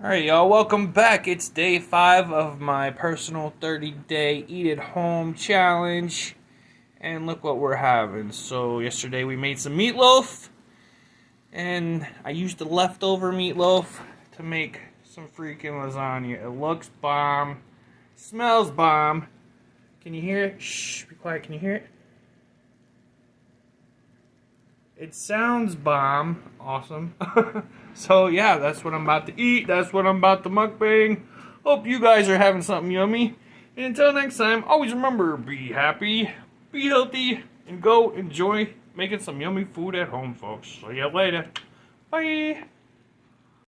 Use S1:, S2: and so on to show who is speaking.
S1: Alright, y'all, welcome back. It's day 5 of my personal 30-day eat at home challenge. And look what we're having. So, yesterday we made some meatloaf. And I used the leftover meatloaf to make some freaking lasagna. It looks bomb. Smells bomb. Can you hear it? Shh, be quiet. Can you hear it? It sounds bomb. Awesome. So yeah, that's what I'm about to eat. That's what I'm about to mukbang. Hope you guys are having something yummy. And until next time, always remember, be happy, be healthy, and go enjoy making some yummy food at home, folks. See you later. Bye.